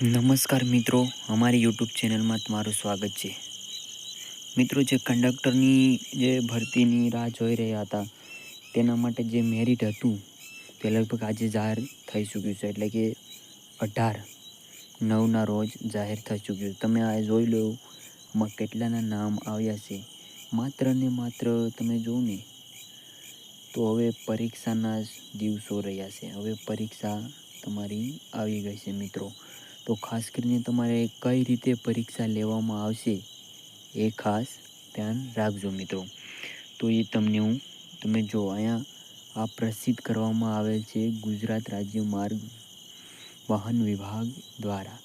નમસ્કાર મિત્રો, અમારી યુટ્યુબ ચેનલમાં તમારું સ્વાગત છે. મિત્રો, જે કંડક્ટરની જે ભરતીની રાહ જોઈ રહ્યા હતા તેના માટે જે મેરિટ હતું તે લગભગ આજે જાહેર થઈ ચૂક્યું છે. એટલે કે 18/9ના રોજ જાહેર થઈ ચૂક્યું છે. તમે આ જોઈ લો, આમાં કેટલાના નામ આવ્યા છે. માત્ર ને માત્ર તમે જોવો ને તો હવે પરીક્ષાના જ દિવસો રહ્યા છે. હવે પરીક્ષા તમારી આવી ગઈ છે મિત્રો. તો ખાસ કરીને તમારે કઈ રીતે પરીક્ષા લેવામાં આવશે એ ખાસ ધ્યાન રાખજો મિત્રો. તો એ તમે જો અહીંયા આ પ્રસિદ્ધ કરવામાં આવેલ છે ગુજરાત રાજ્ય માર્ગ વાહન વિભાગ દ્વારા,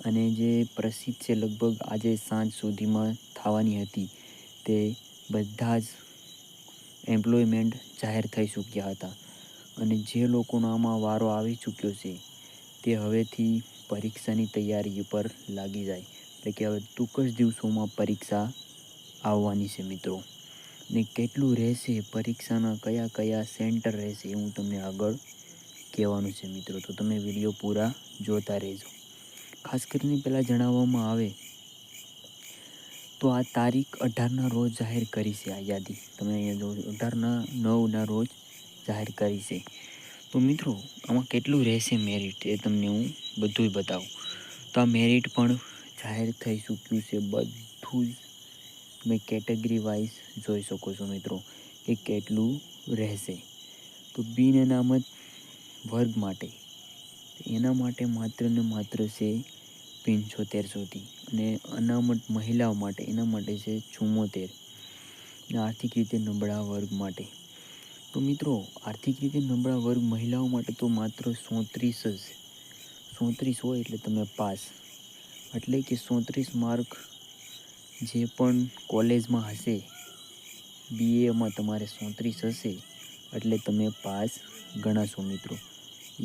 અને જે પ્રસિદ્ધ છે લગભગ આજે સાંજ સુધીમાં થવાની હતી. તે બધા જ એમ્પ્લોયમેન્ટ જાહેર થઈ ચૂક્યા હતા, અને જે લોકોનો આમાં વારો આવી ચૂક્યો છે તે હવેથી પરીક્ષાની તૈયારી ઉપર લાગી જાય. એટલે કે હવે ટૂંક જ દિવસોમાં પરીક્ષા આવવાની છે મિત્રો. ને કેટલું રહેશે, પરીક્ષાના કયા કયા સેન્ટર રહેશે એ હું તમને આગળ કહેવાનું છે મિત્રો. તો તમે વિડીયો પૂરા જોતા રહેજો. ખાસ કરીને પહેલાં જણાવવામાં આવે તો આ તારીખ 18ના રોજ જાહેર કરી છે. આ યાદી તમે અહીંયા જો 18/9ના રોજ જાહેર કરી છે. તો મિત્રો, આમાં કેટલું રહેશે મેરિટ એ તમને હું બધું બતાવું. તો આ મેરિટ પણ જાહેર થઈ ચૂક્યું છે. બધું જ તમે કેટેગરી વાઇઝ જોઈ શકો છો મિત્રો કે કેટલું રહેશે. તો બિન અનામત વર્ગ માટે એના માટે માત્ર ને માત્ર છે 75 અને અનામત મહિલાઓ માટે એના માટે છે 74. અને આર્થિક રીતે નબળા વર્ગ માટે તો મિત્રો, આર્થિક રીતે નબળા વર્ગ મહિલાઓ માટે તો માત્ર 34 જ. 34 હોય એટલે તમે પાસ. એટલે કે 34 માર્ક જે પણ કોલેજમાં હશે, બીએમાં તમારે 34 હશે એટલે તમે પાસ ગણાશો મિત્રો.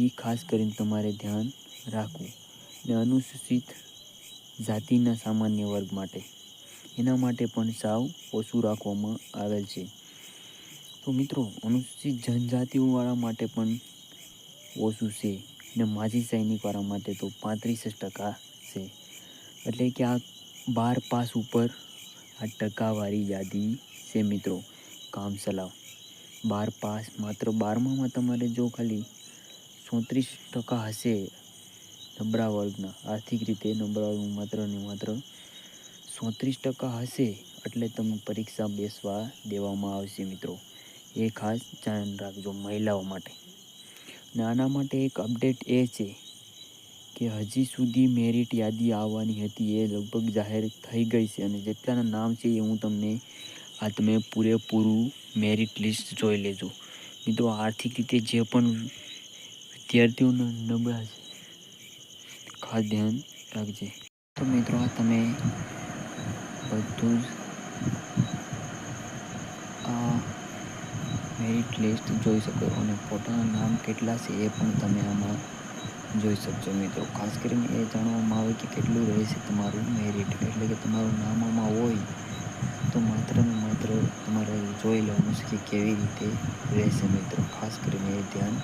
એ ખાસ કરીને તમારે ધ્યાન રાખવું. ને અનુસૂચિત જાતિના સામાન્ય વર્ગ માટે એના માટે પણ સાવ ઓછું રાખવામાં આવેલ છે. તો મિત્રો, અનુસૂચિત જનજાતિઓવાળા માટે પણ ઓછું છે. ને માજી સૈનિકવાળા માટે તો 35% છે. એટલે કે આ 12 પાસ ઉપર આ ટકાવારી યાદી છે મિત્રો. કામ ચલાવ 12 પાસ, માત્ર 12માં તમારે જો ખાલી 34% હશે નબળા વર્ગના, આર્થિક રીતે નબળા વર્ગમાં માત્ર ને માત્ર 34% હશે એટલે તમે પરીક્ષા બેસવા દેવામાં આવશે મિત્રો. એ ખાસ ધ્યાન રાખજો મહિલાઓ માટે. ને આના માટે એક અપડેટ એ છે કે હજી સુધી મેરિટ યાદી આવવાની હતી એ લગભગ જાહેર થઈ ગઈ છે. અને જેટલાના નામ છે એ હું તમને તમે પૂરેપૂરું મેરિટ લિસ્ટ જોઈ લેજો મિત્રો. આર્થિક રીતે જે પણ વિદ્યાર્થીઓના નબળા છે ખાસ ધ્યાન રાખજે. તો મિત્રો, આ તમે બધું જ આ મેરિટ લિસ્ટ જોઈ શકો અને પોતાના નામ કેટલા છે એ પણ તમે આમાં જોઈ શકશો મિત્રો. ખાસ કરીને એ જાણવામાં આવે કે કેટલું રહેશે તમારું મેરિટ. એટલે કે તમારું નામ આમાં હોય તો માત્ર ને માત્ર તમારે જોઈ લેવાનું છે કે કેવી રીતે રહેશે મિત્રો. ખાસ કરીને એ ધ્યાન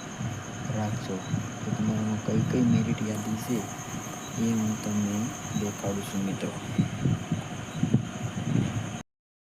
રાખજો. તો તમારામાં કઈ કઈ મેરિટ યાદી છે એ હું તમને દેખાડું છું મિત્રો.